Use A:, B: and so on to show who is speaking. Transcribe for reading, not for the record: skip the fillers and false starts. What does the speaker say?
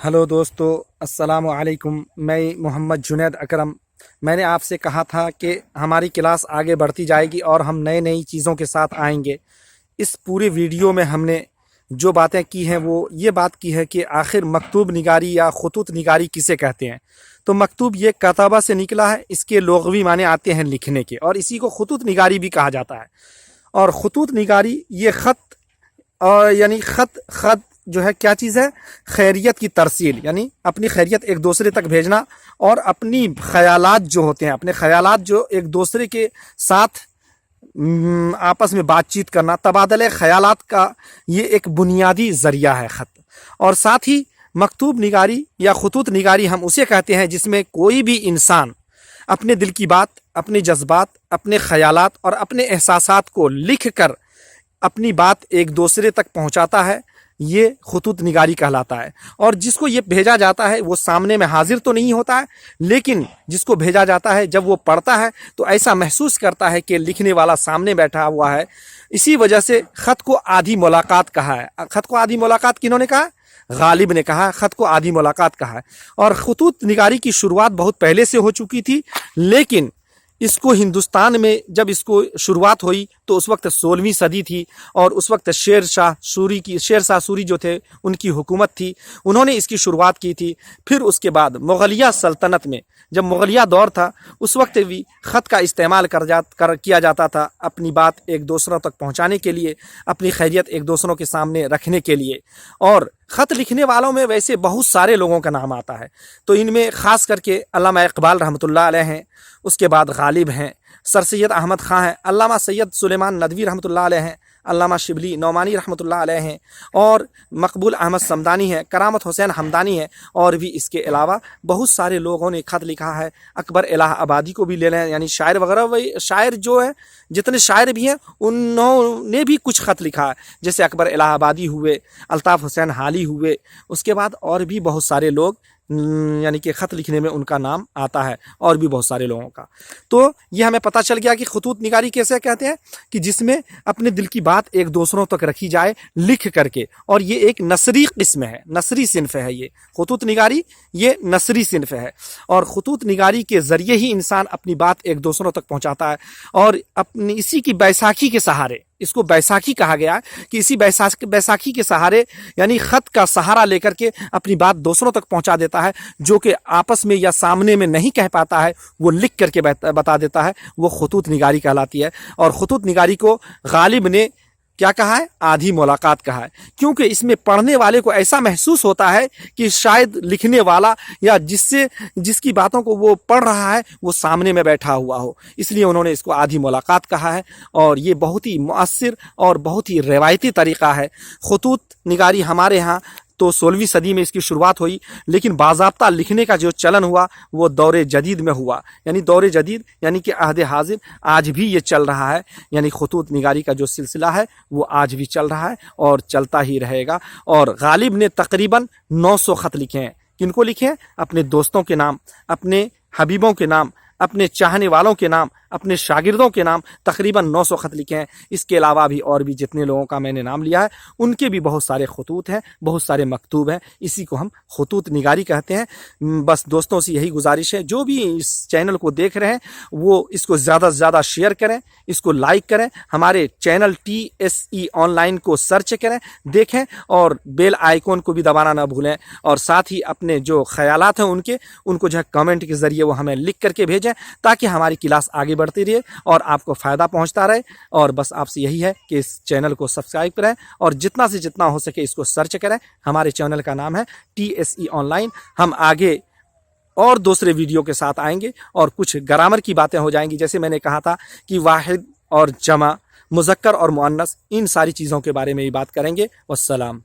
A: Hello दोस्तों, अस्सलाम वालेकुम। मैं मोहम्मद जुनैद अकरम। मैंने आपसे कहा था कि हमारी क्लास आगे बढ़ती जाएगी और हम नई नई चीज़ों के साथ आएंगे। इस पूरे वीडियो में हमने जो बातें की हैं वो ये बात की है कि आखिर मकतूब निगारी या खुतूत निगारी किसे कहते हैं। तो मकतूब ये कताबा से निकला है, इसके लुग़वी माने आते हैं लिखने के, और इसी को खुतूत निगारी भी कहा जाता है। और खुतूत निगारी ये ख़त और यानी ख़त जो है क्या चीज़ है, खैरियत की तरसील, यानी अपनी खैरियत एक दूसरे तक भेजना और अपनी ख़यालात जो होते हैं, अपने ख़यालात जो एक दूसरे के साथ आपस में बातचीत करना, तबादले ख़यालात का ये एक बुनियादी ज़रिया है ख़त। और साथ ही मकतूब निगारी या खुतूत निगारी हम उसे कहते हैं जिसमें कोई भी इंसान अपने दिल की बात, अपने जज्बात, अपने ख़यालात और अपने एहसासात को लिख कर अपनी बात एक दूसरे तक पहुंचाता है। ये खुतूत निगारी कहलाता है। और जिसको ये भेजा जाता है वो सामने में हाजिर तो नहीं होता है, लेकिन जिसको भेजा जाता है जब वो पढ़ता है तो ऐसा महसूस करता है कि लिखने वाला सामने बैठा हुआ है। इसी वजह से ख़त को आधी मुलाकात कहा है। ख़त को आधी मुलाकात किन्होंने कहा? गालिब ने कहा, ख़त को आधी मुलाकात कहा है। और खुतूत निगारी की शुरुआत बहुत पहले से हो चुकी थी, लेकिन इसको हिंदुस्तान में जब इसको शुरुआत हुई तो उस वक्त 16वीं सदी थी और उस वक्त शेर शाह सूरी जो थे उनकी हुकूमत थी, उन्होंने इसकी शुरुआत की थी। फिर उसके बाद मुग़लिया सल्तनत में जब मुग़लिया दौर था उस वक्त भी ख़त का इस्तेमाल किया जाता था अपनी बात एक दूसरों तक पहुंचाने के लिए, अपनी खैरियत एक दूसरों के सामने रखने के लिए। और ख़त लिखने वालों में वैसे बहुत सारे लोगों का नाम आता है, तो इनमें ख़ास करके अल्लामा इक़बाल रहमतुल्लाह अलैह हैं, उसके बाद गालिब हैं, सर सैयद अहमद ख़ां हैं, अल्लामा सैयद सुलेमान नदवी रहमतुल्लाह अलैह हैं, अल्लामा शिबली नौमानी रहमतुल्लाह अलैह हैं, और मकबूल अहमद समदानी है, करामत हुसैन हमदानी है। और भी इसके अलावा बहुत सारे लोगों ने ख़त लिखा है। अकबर इलाहाबादी को भी ले लें, यानी शायर वगैरह, वही शायर जो है जितने शायर भी हैं उन्होंने भी कुछ ख़त लिखा है, जैसे अकबर इलाहाबादी हुए, अल्ताफ़ हुसैन हाली हुए, उसके बाद और भी बहुत सारे लोग यानी कि ख़त लिखने में उनका नाम आता है, और भी बहुत सारे लोगों का। तो ये हमें पता चल गया कि खुतूत निगारी कैसे कहते हैं, कि जिसमें अपने दिल की बात एक दूसरों तक रखी जाए लिख करके। और ये एक नसरी किस्म है, नसरी सिन्फ है ये खुतूत निगारी, ये नसरी सिन्फ है। और खुतूत निगारी के ज़रिए ही इंसान अपनी बात एक दूसरों तक पहुँचाता है। और अपनी इसी की बैसाखी के सहारे, इसको बैसाखी कहा गया है कि इसी बैसाखी के सहारे यानी ख़त का सहारा लेकर के अपनी बात दूसरों तक पहुंचा देता है। जो कि आपस में या सामने में नहीं कह पाता है वो लिख करके बता देता है, वो खुतूत निगारी कहलाती है। और खुतूत निगारी को गालिब ने क्या कहा है? आधी मुलाकात कहा है, क्योंकि इसमें पढ़ने वाले को ऐसा महसूस होता है कि शायद लिखने वाला या जिसकी बातों को वो पढ़ रहा है वो सामने में बैठा हुआ हो, इसलिए उन्होंने इसको आधी मुलाकात कहा है। और ये बहुत ही मुअस्सिर और बहुत ही रिवायती तरीक़ा है। खुतूत निगारी हमारे यहाँ तो 16वीं सदी में इसकी शुरुआत हुई, लेकिन बाज़ाब्ता लिखने का जो चलन हुआ वो दौरे जदीद में हुआ। यानी दौरे जदीद यानी कि अहद हाजिर आज भी ये चल रहा है। यानी खुतूत निगारी का जो सिलसिला है वो आज भी चल रहा है और चलता ही रहेगा। और गालिब ने तकरीबन 900 ख़त लिखे हैं। किनको लिखे हैं? अपने दोस्तों के नाम, अपने हबीबों के नाम, अपने चाहने वालों के नाम, अपने शागिर्दों के नाम, तकरीबन 900 ख़त लिखे हैं। इसके अलावा भी और भी जितने लोगों का मैंने नाम लिया है उनके भी बहुत सारे खुतूत हैं, बहुत सारे मकतूब हैं। इसी को हम खुतूत निगारी कहते हैं। बस दोस्तों से यही गुजारिश है, जो भी इस चैनल को देख रहे हैं वो इसको ज़्यादा से ज़्यादा शेयर करें, इसको लाइक करें, हमारे चैनल TSE ऑनलाइन को सर्च करें, देखें, और बेल आइकॉन को भी दबाना ना भूलें। और साथ ही अपने जो ख्यालात हैं उनको जो है कमेंट के ज़रिए वो हमें लिख करके भेजें, ताकि हमारी क्लास आगे बढ़ती रहे और आपको फ़ायदा पहुंचता रहे। और बस आपसे यही है कि इस चैनल को सब्सक्राइब करें और जितना से जितना हो सके इसको सर्च करें। हमारे चैनल का नाम है TSE ऑनलाइन। हम आगे और दूसरे वीडियो के साथ आएंगे और कुछ ग्रामर की बातें हो जाएंगी। जैसे मैंने कहा था कि वाहिद और जमा, मुज़क्कर और मुअन्नस, इन सारी चीज़ों के बारे में ही बात करेंगे। वस्सलाम।